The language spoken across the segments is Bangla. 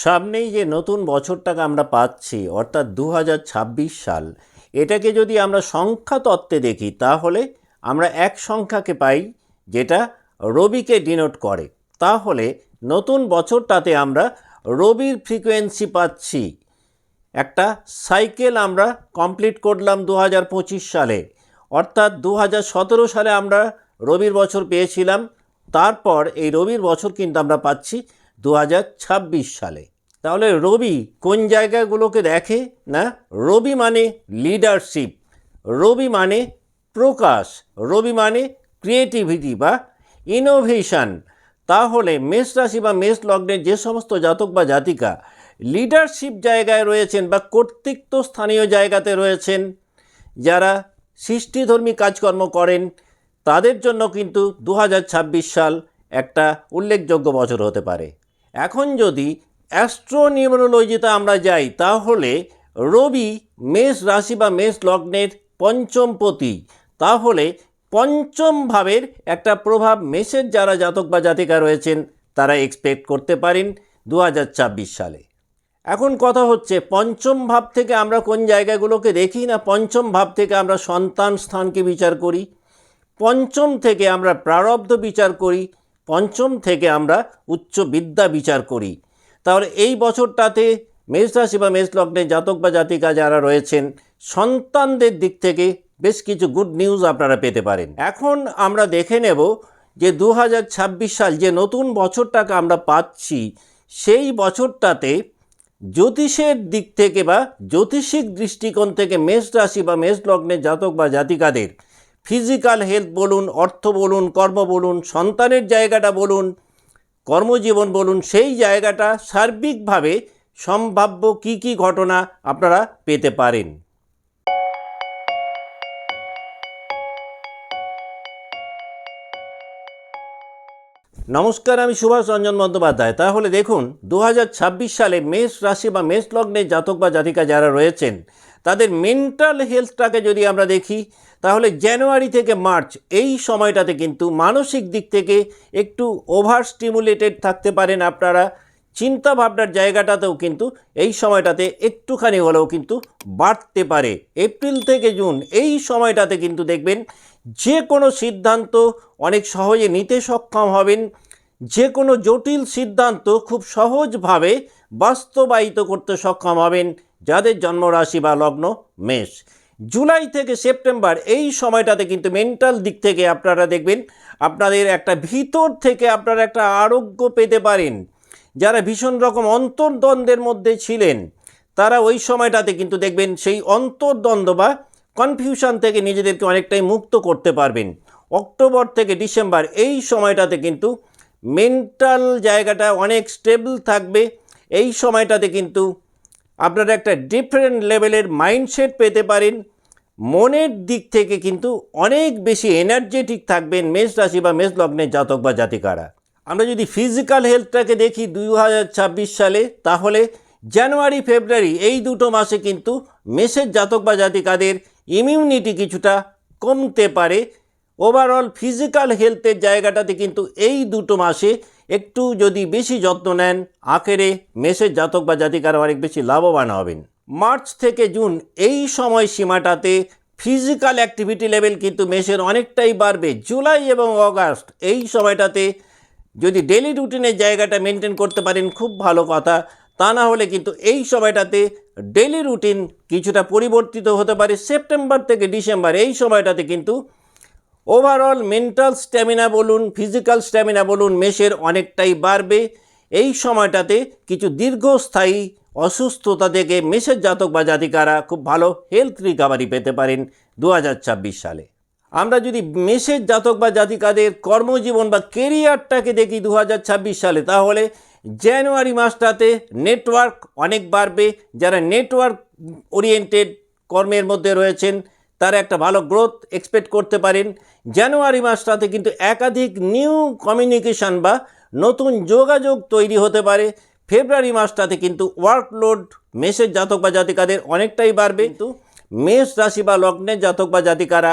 সামনেই যে নতুন বছরটাকে আমরা পাচ্ছি অর্থাৎ 2026 সাল, এটাকে যদি আমরা সংখ্যা তত্ত্বে দেখি তাহলে আমরা এক সংখ্যাকে পাই যেটা রবিকে ডিনোট করে। তাহলে নতুন বছরটাতে আমরা রবির ফ্রিকোয়েন্সি পাচ্ছি। একটা সাইকেল আমরা কমপ্লিট করলাম 2025 সালে, অর্থাৎ 2017 সালে আমরা রবির বছর পেয়েছিলাম। তারপর এই রবির বছর কিন্তু আমরা পাচ্ছি 2026 সালে। তাহলে রবি কোন জায়গাগুলোকে দেখে না? রবি মানে লিডারশিপ, রবি মানে প্রকাশ, রবি মানে ক্রিয়েটিভিটি বা ইনোভেশন। তাহলে মেষ রাশি বা মেষ লগ্নের যে সমস্ত জাতক বা জাতিকা লিডারশিপ জায়গায় রয়েছেন বা কর্তৃত্ব স্থানীয় জায়গাতে রয়েছেন, যারা সৃষ্টিধর্মী কাজকর্ম করেন, তাদের জন্য কিন্তু 2026 সাল একটা উল্লেখযোগ্য বছর হতে পারে। এখন যদি অ্যাস্ট্রোনিউমেরোলজিতে আমরা যাই তাহলে রবি মেষ রাশি বা মেষ লগ্নের পঞ্চমপতি। তাহলে পঞ্চম ভাবের একটা প্রভাব মেষের যারা জাতক বা জাতিকা রয়েছেন তারা এক্সপেক্ট করতে পারেন 2026 সালে। এখন কথা হচ্ছে পঞ্চম ভাব থেকে আমরা কোন জায়গাগুলোকে দেখি না? পঞ্চম ভাব থেকে আমরা সন্তান স্থানকে বিচার করি, পঞ্চম থেকে আমরা প্রারব্ধ বিচার করি, পঞ্চম থেকে আমরা উচ্চ বিদ্যা বিচার করি। তাহলে এই বছরটাতে মেষ রাশি বা মেষ লগ্নের জাতক বা জাতিকা যারা রয়েছেন সন্তানদের দিক থেকে বেশ কিছু গুড নিউজ আপনারা পেতে পারেন। এখন আমরা দেখে নেব যে 2026 সাল যে নতুন বছরটাকে আমরা পাচ্ছি, সেই বছরটাতে জ্যোতিষের দিক থেকে বা জ্যোতিষিক দৃষ্টিকোণ থেকে মেষ রাশি বা মেষ লগ্নের জাতক বা জাতিকাদের ফিজিক্যাল হেলথ বলুন, অর্থ বলুন, কর্ম বলুন, সন্তানের জায়গাটা বলুন, কর্মজীবন বলুন, সেই জায়গাটা সার্বিকভাবে সম্ভাব্য কি কি ঘটনা আপনারা পেতে পারেন। নমস্কার, আমি সুভাষ রঞ্জন বন্দ্যোপাধ্যায়। তাহলে দেখুন 2026 সালে মেষ রাশি বা মেষ লগ্নের জাতক বা জাতিকা যারা রয়েছেন তাদের মেন্টাল হেলথটাকে যদি আমরা দেখি তাহলে জানুয়ারি থেকে মার্চ এই সময়টাতে কিন্তু মানসিক দিক থেকে একটু ওভার স্টিমুলেটেড থাকতে পারেন আপনারা। চিন্তা ভাবনার জায়গাটাতেও কিন্তু এই সময়টাতে একটুখানি হলেও কিন্তু বাড়তে পারে। এপ্রিল থেকে জুন এই সময়টাতে কিন্তু দেখবেন যে কোনো সিদ্ধান্ত অনেক সহজে নিতে সক্ষম হবেন, যে কোনো জটিল সিদ্ধান্ত খুব সহজভাবে বাস্তবায়িত করতে সক্ষম হবেন যাদের জন্মরাশি বা লগ্ন মেষ। জুলাই থেকে সেপ্টেম্বর এই সময়টাতে কিন্তু মেন্টাল দিক থেকে আপনারা দেখবেন আপনাদের একটা ভিতর থেকে আপনারা একটা আরোগ্য পেতে পারেন। যারা ভীষণ রকম অন্তর্দ্বন্দ্বের মধ্যে ছিলেন তারা ওই সময়টাতে কিন্তু দেখবেন সেই অন্তর্দ্বন্দ্ব বা কনফিউশন থেকে নিজেদেরকে অনেকটাই মুক্ত করতে পারবেন। অক্টোবর থেকে ডিসেম্বর এই সময়টাতে কিন্তু মেন্টাল জায়গাটা অনেক স্টেবল থাকবে। এই সময়টাতে কিন্তু আপনারা একটা ডিফারেন্ট লেভেলের মাইন্ডসেট পেতে পারেন। মনের দিক থেকে কিন্তু অনেক বেশি এনার্জেটিক থাকবেন মেষ রাশি বা মেষ লগ্নের জাতক বা জাতিকারা। আমরা যদি ফিজিক্যাল হেলথটাকে দেখি 2026 সালে, তাহলে জানুয়ারি ফেব্রুয়ারি এই দুটো মাসে কিন্তু মেষের জাতক বা জাতিকাদের ইমিউনিটি কিছুটা কমতে পারে। ওভারঅল ফিজিক্যাল হেলথের জায়গাটাতে কিন্তু এই দুটো মাসে একটু যদি বেশি যত্ন নেন আখেরে মেষের জাতক বা জাতিকারা অনেক বেশি লাভবান হবেন। মার্চ থেকে জুন এই সময় সীমাটাতে ফিজিক্যাল অ্যাক্টিভিটি লেভেল কিন্তু মেষের অনেকটাই বাড়বে। জুলাই এবং অগাস্ট এই সময়টাতে যদি ডেলি রুটিনের জায়গাটা মেনটেন করতে পারেন খুব ভালো কথা, তা না হলে কিন্তু এই সময়টাতে ডেলি রুটিন কিছুটা পরিবর্তিত হতে পারে। সেপ্টেম্বর থেকে ডিসেম্বর এই সময়টাতে কিন্তু ওভারঅল মেন্টাল স্ট্যামিনা বলুন, ফিজিক্যাল স্ট্যামিনা বলুন, মেষের অনেকটাই বাড়বে। এই সময়টাতে কিছু দীর্ঘস্থায়ী অসুস্থতা থেকে মেষের জাতক বা জাতিকারা খুব ভালো হেলথ রিকভারি পেতে পারেন 2026 সালে। আমরা যদি মেষের জাতক বা জাতিকাদের কর্মজীবন বা কেরিয়ারটাকে দেখি 2026 সালে, তাহলে জানুয়ারি মাসটাতে নেটওয়ার্ক অনেক বাড়বে। যারা নেটওয়ার্ক ওরিয়েন্টেড কর্মের মধ্যে রয়েছেন তারা একটা ভালো গ্রোথ এক্সপেক্ট করতে পারেন। জানুয়ারি মাসটাতে কিন্তু একাধিক নিউ কমিউনিকেশন বা নতুন যোগাযোগ তৈরি হতে পারে। ফেব্রুয়ারি মাসটাতে কিন্তু ওয়ার্কলোড মেষের জাতক বা জাতিকাদের অনেকটাই বাড়বে। কিন্তু মেষ রাশি বা লগ্নের জাতক বা জাতিকারা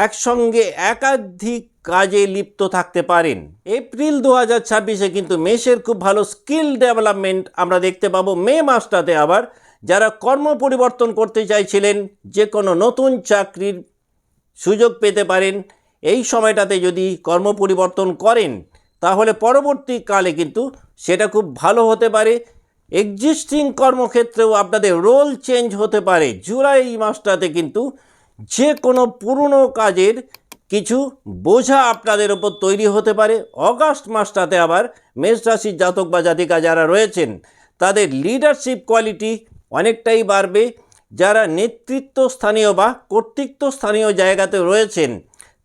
একসঙ্গে একাধিক কাজে লিপ্ত থাকতে পারেন। এপ্রিল 2026-এ কিন্তু মেষের খুব ভালো স্কিল ডেভেলপমেন্ট আমরা দেখতে পাবো। মে মাসটাতে আবার যারা কর্ম পরিবর্তন করতে চাইছিলেন, যে কোনো নতুন চাকরির সুযোগ পেতে পারেন। এই সময়টাতে যদি কর্ম পরিবর্তন করেন তাহলে পরবর্তীকালে কিন্তু সেটা খুব ভালো হতে পারে। এক্সিস্টিং কর্মক্ষেত্রেও আপনাদের রোল চেঞ্জ হতে পারে। জুলাই মাসটাতে কিন্তু যে কোনো পুরনো কাজের কিছু বোঝা আপনাদের ওপর তৈরি হতে পারে। অগাস্ট মাসটাতে আবার মেষ রাশির জাতক বা জাতিকা যারা রয়েছেন তাদের লিডারশিপ কোয়ালিটি অনেকটাই বাড়বে। যারা নেতৃত্ব স্থানীয় বা কর্তৃত্ব স্থানীয় জায়গাতে রয়েছেন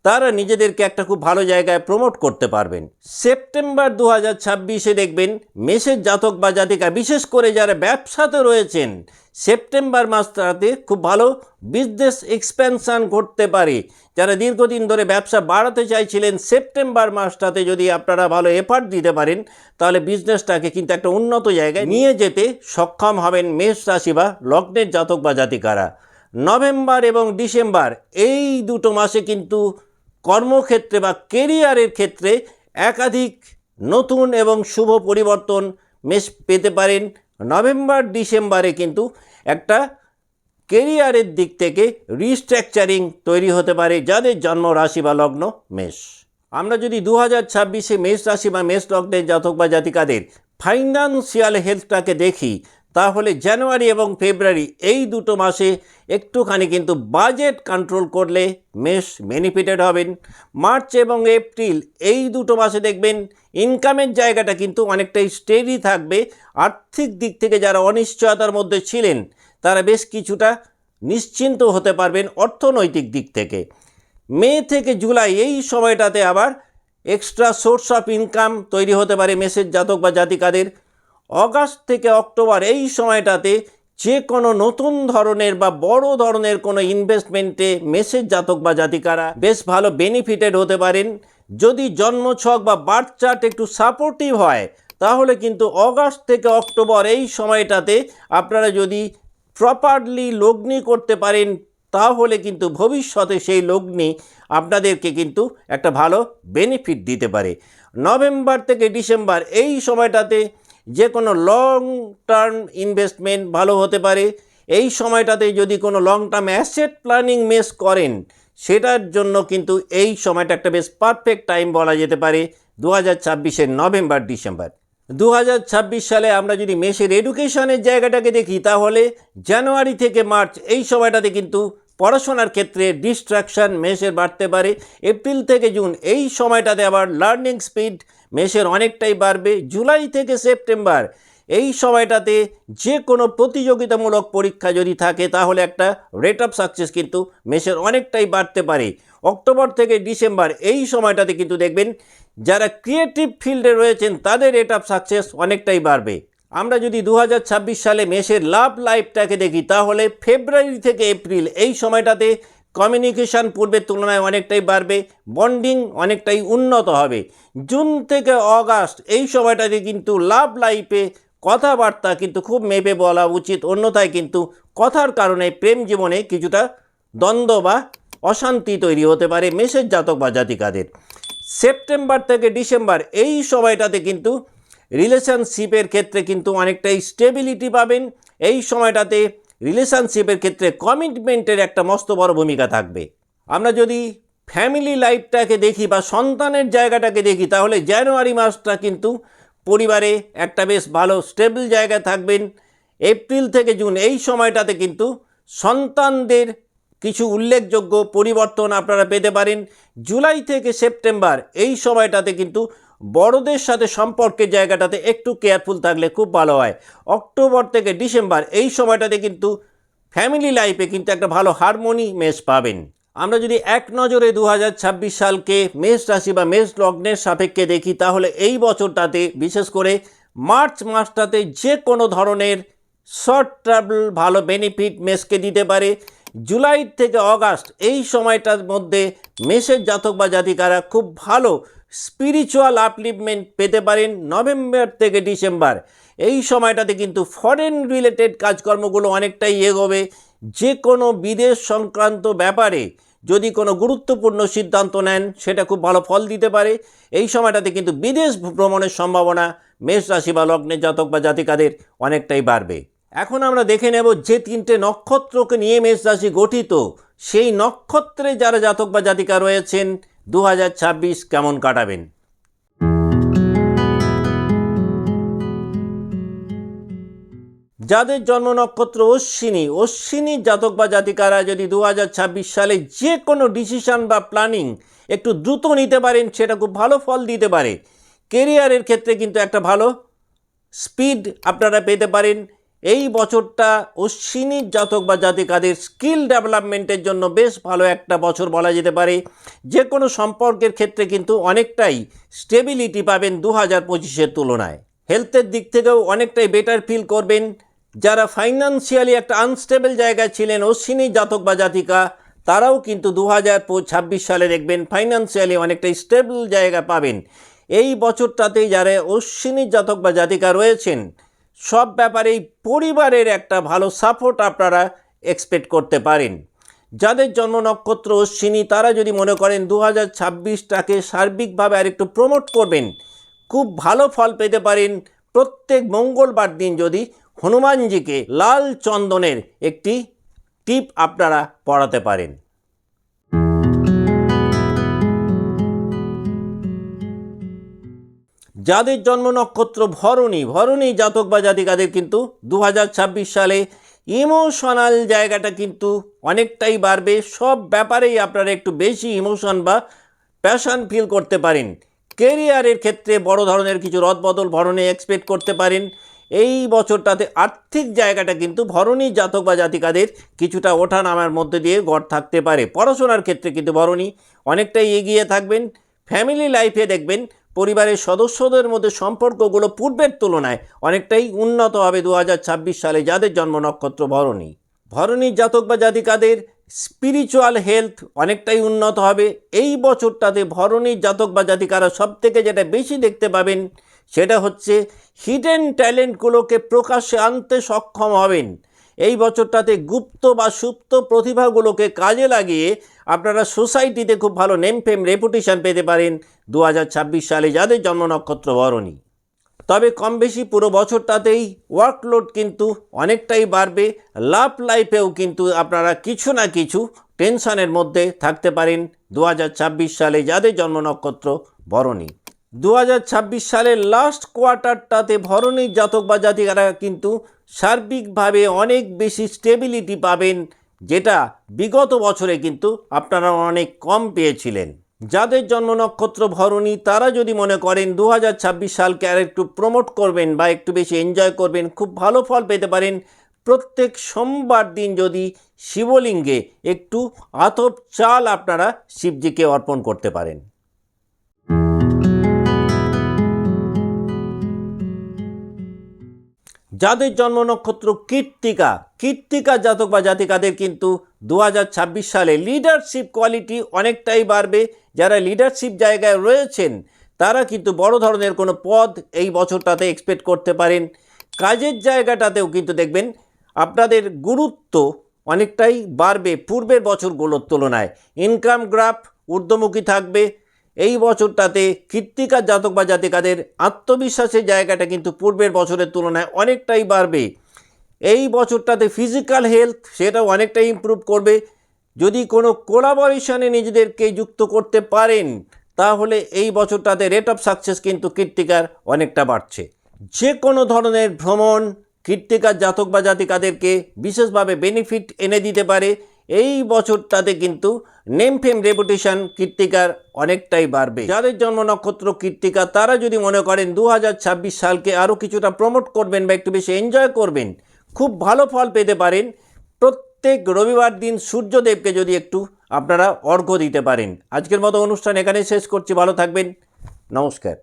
তারা নিজেদেরকে একটা খুব ভালো জায়গায় প্রমোট করতে পারবেন। সেপ্টেম্বর 2026-এ দেখবেন মেষের জাতক বা জাতিকা, বিশেষ করে যারা ব্যবসাতে রয়েছেন, সেপ্টেম্বর মাসটাতে খুব ভালো বিজনেস এক্সপ্যানশন করতে পারে। যারা দীর্ঘদিন ধরে ব্যবসা বাড়াতে চাইছিলেন, সেপ্টেম্বর মাসটাতে যদি আপনারা ভালো এফার্ট দিতে পারেন তাহলে বিজনেসটাকে কিন্তু একটা উন্নত জায়গায় নিয়ে যেতে সক্ষম হবেন মেষ রাশি বা লগ্নের জাতক বা জাতিকারা। নভেম্বর এবং ডিসেম্বর এই দুটো মাসে কিন্তু কর্মক্ষেত্রে বা কেরিয়ারের ক্ষেত্রে একাধিক নতুন এবং শুভ পরিবর্তন মেষ পেতে পারেন। নভেম্বর ডিসেম্বরে কিন্তু একটা কেরিয়ারের দিক থেকে রিস্ট্রাকচারিং তৈরি হতে পারে যাদের জন্ম রাশি বা লগ্ন মেষ। আমরা যদি 2026-এ মেষ রাশি বা মেষ লগ্নের জাতক বা জাতিকাদের ফাইন্যান্সিয়াল হেলথটাকে দেখি তাহলে জানুয়ারি এবং ফেব্রুয়ারি এই দুটো মাসে একটুখানি কিন্তু বাজেট কন্ট্রোল করলে মেষ বেনিফিটেড হবেন। মার্চ এবং এপ্রিল এই দুটো মাসে দেখবেন ইনকামের জায়গাটা কিন্তু অনেকটাই স্টেডি থাকবে। আর্থিক দিক থেকে যারা অনিশ্চয়তার মধ্যে ছিলেন তারা বেশ কিছুটা নিশ্চিন্ত হতে পারবেন অর্থনৈতিক দিক থেকে। মে থেকে জুলাই এই সময়টাতে আবার এক্সট্রা সোর্স অফ ইনকাম তৈরি হতে পারে মেষের জাতক বা জাতিকাদের। অগাস্ট থেকে অক্টোবর এই সময়টাতে যে কোনো নতুন ধরনের বা বড় ধরনের কোনো ইনভেস্টমেন্টে মেষের জাতক বা জাতিকারা বেশ ভালো বেনিফিটেড হতে পারেন। যদি জন্মছক বা বার্থ চার্ট একটু সাপোর্টিভ হয় তাহলে কিন্তু অগাস্ট থেকে অক্টোবর এই সময়টাতে আপনারা যদি প্রপারলি লগ্নি করতে পারেন তাহলে কিন্তু ভবিষ্যতে সেই লগ্নি আপনাদেরকে কিন্তু একটা ভালো বেনিফিট দিতে পারে। নভেম্বর থেকে ডিসেম্বর এই সময়টাতে যে কোনো লং টার্ম ইনভেস্টমেন্ট ভালো হতে পারে। এই সময়টাতে যদি কোনো লং টার্ম অ্যাসেট প্ল্যানিং মেষ করেন সেটার জন্য কিন্তু এই সময়টা একটা বেশ পারফেক্ট টাইম বলা যেতে পারে 2026-এর নভেম্বর ডিসেম্বর। 2026 সালে আমরা যদি মেষের এডুকেশনের জায়গাটাকে দেখি তাহলে জানুয়ারি থেকে মার্চ এই সময়টাতে কিন্তু পড়াশোনার ক্ষেত্রে ডিস্ট্রাকশান মেষের বাড়তে পারে। এপ্রিল থেকে জুন এই সময়টাতে আবার লার্নিং স্পিড মেষের অনেকটাই বাড়বে। জুলাই থেকে সেপ্টেম্বর এই সময়টাতে যে কোনো প্রতিযোগিতামূলক পরীক্ষা যদি থাকে তাহলে একটা রেট অফ সাকসেস কিন্তু মেষের অনেকটাই বাড়তে পারে। অক্টোবর থেকে ডিসেম্বর এই সময়টাতে কিন্তু দেখবেন যারা ক্রিয়েটিভ ফিল্ডে রয়েছেন তাদের রেট অফ সাকসেস অনেকটাই বাড়বে। আমরা যদি 2026 সালে মেষের লাভ লাইফটাকে দেখি তাহলে ফেব্রুয়ারি থেকে এপ্রিল এই সময়টাতে কমিউনিকেশান পূর্বের তুলনায় অনেকটাই বাড়বে, বন্ডিং অনেকটাই উন্নত হবে। জুন থেকে অগাস্ট এই সময়টাতে কিন্তু লাভ লাইফে কথাবার্তা কিন্তু খুব মেপে বলা উচিত, অন্যথায় কিন্তু কথার কারণে প্রেম জীবনে কিছুটা দ্বন্দ্ব বা অশান্তি তৈরি হতে পারে মেষের জাতক বা জাতিকাদের। সেপ্টেম্বর থেকে ডিসেম্বর এই সময়টাতে কিন্তু রিলেশনশিপের ক্ষেত্রে কিন্তু অনেকটাই স্টেবিলিটি পাবেন। এই সময়টাতে রিলেশনশিপের ক্ষেত্রে কমিটমেন্টের একটা মস্ত বড় ভূমিকা থাকবে। আমরা যদি ফ্যামিলি লাইফটাকে দেখি বা সন্তানের জায়গাটাকে দেখি তাহলে জানুয়ারি মাসটা কিন্তু পরিবারে একটা বেশ ভালো স্টেবল জায়গায় থাকবেন। এপ্রিল থেকে জুন এই সময়টাতে কিন্তু সন্তানদের কিছু উল্লেখযোগ্য পরিবর্তন আপনারা পেতে পারেন। জুলাই থেকে সেপ্টেম্বর এই সময়টাতে কিন্তু বড়দের সাথে সম্পর্কের জায়গাটাতে একটু কেয়ারফুল থাকলে খুব ভালো হয়। অক্টোবর থেকে ডিসেম্বর এই সময়টাতে কিন্তু ফ্যামিলি লাইফে কিন্তু একটা ভালো হারমোনি মেষ পাবেন। আমরা যদি এক নজরে 2026 সালকে মেষ রাশি বা মেষ লগ্নের সাপেক্ষে দেখি তাহলে এই বছরটাতে বিশেষ করে মার্চ মাসটাতে যে কোনো ধরনের শর্ট ট্রাভেল ভালো বেনিফিট মেষকে দিতে পারে। জুলাই থেকে অগাস্ট এই সময়টার মধ্যে মেষের জাতক বা জাতিকারা খুব ভালো স্পিরিচুয়াল আপলিফমেন্ট পেতে পারেন। নভেম্বর থেকে ডিসেম্বর এই সময়টাতে কিন্তু ফরেন রিলেটেড কাজকর্মগুলো অনেকটাই এগোবে। যে কোনো বিদেশ সংক্রান্ত ব্যাপারে যদি কোনো গুরুত্বপূর্ণ সিদ্ধান্ত নেন সেটা খুব ভালো ফল দিতে পারে। এই সময়টাতে কিন্তু বিদেশ ভ্রমণের সম্ভাবনা মেষ রাশি বা লগ্নের জাতক বা জাতিকাদের অনেকটাই বাড়বে। এখন আমরা দেখে নেব যে 3টে নক্ষত্রকে নিয়ে মেষ রাশি গঠিত, সেই নক্ষত্রে যারা জাতক বা জাতিকা রয়েছেন 2026 কেমন কাটাবেন। যাদের জন্ম নক্ষত্র অশ্বিনী জাতক বা জাতিকারা যদি 2026 সালে যে কোনো ডিসিশন বা প্ল্যানিং একটু দ্রুত নিতে পারেন, সেটা খুব ভালো ফল দিতে পারে। কেরিয়ারের ক্ষেত্রে কিন্তু একটা ভালো স্পিড আপনারা পেতে পারেন। এই বছরটা অশ্বিনী জাতক বা জাতিকাদের স্কিল ডেভেলপমেন্টের জন্য বেশ ভালো একটা বছর বলা যেতে পারে। যে কোনো সম্পর্কের ক্ষেত্রে কিন্তু অনেকটাই স্টেবিলিটি পাবেন 2025-এর তুলনায়। হেলথের দিক থেকেও অনেকটাই বেটার ফিল করবেন। যারা ফাইন্যান্সিয়ালি একটা আনস্টেবল জায়গায় ছিলেন অশ্বিনী জাতক বা জাতিকা, তারাও কিন্তু 2026 সালে দেখবেন ফাইন্যান্সিয়ালি অনেকটাই স্টেবল জায়গা পাবেন। এই বছরটাতেই যারা অশ্বিনী জাতক বা জাতিকা রয়েছেন সব ব্যাপারেই পরিবারের একটা ভালো সাপোর্ট আপনারা এক্সপেক্ট করতে পারেন। যাদের জন্ম নক্ষত্র অশ্বিনী তারা যদি মনে করেন 2026টাকে সার্বিকভাবে আরেকটু প্রমোট করবেন, খুব ভালো ফল পেতে পারেন। প্রত্যেক মঙ্গলবার দিন যদি হনুমানজিকে লাল চন্দনের একটি টিপ আপনারা পড়াতে পারেন। যাদের জন্ম নক্ষত্র ভরণী জাতক বা জাতিকাদের কিন্তু 2026 সালে ইমোশনাল জায়গাটা কিন্তু অনেকটাই বাড়বে। সব ব্যাপারেই আপনারা একটু বেশি ইমোশন বা প্যাশন ফিল করতে পারেন। কেরিয়ারের ক্ষেত্রে বড় ধরনের কিছু রদবদল ভরণী এক্সপেক্ট করতে পারেন। এই বছরটাতে আর্থিক জায়গাটা কিন্তু ভরণী জাতক বা জাতিকাদের কিছুটা ওঠা নামার মধ্যে দিয়ে গড় থাকতে পারে। পড়াশোনার ক্ষেত্রে কিন্তু ভরণী অনেকটাই এগিয়ে থাকবেন। ফ্যামিলি লাইফে দেখবেন পরিবারের সদস্যদের মধ্যে সম্পর্কগুলো পূর্বের তুলনায় অনেকটাই উন্নত হবে 2026 সালে যাদের জন্ম নক্ষত্র ভরণী জাতক বা জাতিকাদের স্পিরিচুয়াল হেলথ অনেকটাই উন্নত হবে। এই বছরটাতে ভরণী জাতক বা জাতিকারা সবথেকে যেটা বেশি দেখতে পাবেন সেটা হচ্ছে হিডেন ট্যালেন্টগুলোকে প্রকাশ্যে আনতে সক্ষম হবেন। এই বছরটাতে গুপ্ত বা সুপ্ত প্রতিভাগুলোকে কাজে লাগিয়ে আপনারা সোসাইটিতে খুব ভালো নেম ফেম রেপুটেশন পেতে পারেন 2026 সালে যাদের জন্ম নক্ষত্র ভরণী। তবে কম বেশি পুরো বছরটাতেই ওয়ার্কলোড কিন্তু অনেকটাই বাড়বে। লাভ লাইফেও কিন্তু আপনারা কিছু না কিছু টেনশনের মধ্যে থাকতে পারেন 2026 সালে যাদের জন্ম নক্ষত্র ভরণী। 2026 সালের লাস্ট কোয়ার্টারটাতে ভরণী জাতক বা জাতিকারা কিন্তু সার্বিকভাবে অনেক বেশি স্টেবিলিটি পাবেন, যেটা বিগত বছরে কিন্তু আপনারা অনেক কম পেয়েছিলেন। যাদের জন্ম নক্ষত্র ভরণী তারা যদি মনে করেন 2026 সালকে আর একটু প্রমোট করবেন বা একটু বেশি এনজয় করবেন, খুব ভালো ফল পেতে পারেন। প্রত্যেক সোমবার দিন যদি শিবলিঙ্গে একটু আতপ চাল আপনারা শিবজিকে অর্পণ করতে পারেন। যাদের জন্ম নক্ষত্র কৃত্তিকা জাতক বা জাতিকাদের কিন্তু 2026 সালে লিডারশিপ কোয়ালিটি অনেকটাই বাড়বে। যারা লিডারশিপ জায়গায় রয়েছেন তারা কিন্তু বড় ধরনের কোনো পদ এই বছরটাতে এক্সপেক্ট করতে পারেন। কাজের জায়গাটাতেও কিন্তু দেখবেন আপনাদের গুরুত্ব অনেকটাই বাড়বে পূর্বের বছরগুলোর তুলনায়। ইনকাম গ্রাফ ঊর্ধ্বমুখী থাকবে। এই বছরটাতে কৃত্তিকা জাতক বা জাতিকাদের আত্মবিশ্বাসের জায়গাটা কিন্তু পূর্বের বছরের তুলনায় অনেকটাই বাড়বে। এই বছরটাতে ফিজিক্যাল হেলথ সেটাও অনেকটাই ইমপ্রুভ করবে। যদি কোনো কোলাবোরেশনে নিজেদেরকে যুক্ত করতে পারেন তাহলে এই বছরটাতে রেট অফ সাকসেস কিন্তু কৃত্তিকার অনেকটা বাড়ছে। যে কোনো ধরনের ভ্রমণ কৃত্তিকার জাতক বা জাতিকাদেরকে বিশেষভাবে বেনিফিট এনে দিতে পারে। এই বছরটাতে কিন্তু নেম ফেম রেপুটেশন কৃত্তিকার অনেকটাই বাড়বে। যাদের জন্ম নক্ষত্র কৃত্তিকা তারা যদি মনে করেন 2026 সালকে আরও কিছুটা প্রমোট করবেন বা একটু বেশি এনজয় করবেন, খুব ভালো ফল পেতে পারেন। প্রত্যেক রবিবার দিন সূর্যদেবকে যদি একটু আপনারা অর্ঘ্য দিতে পারেন। আজকের মতো অনুষ্ঠান এখানেই শেষ করছি। ভালো থাকবেন। নমস্কার।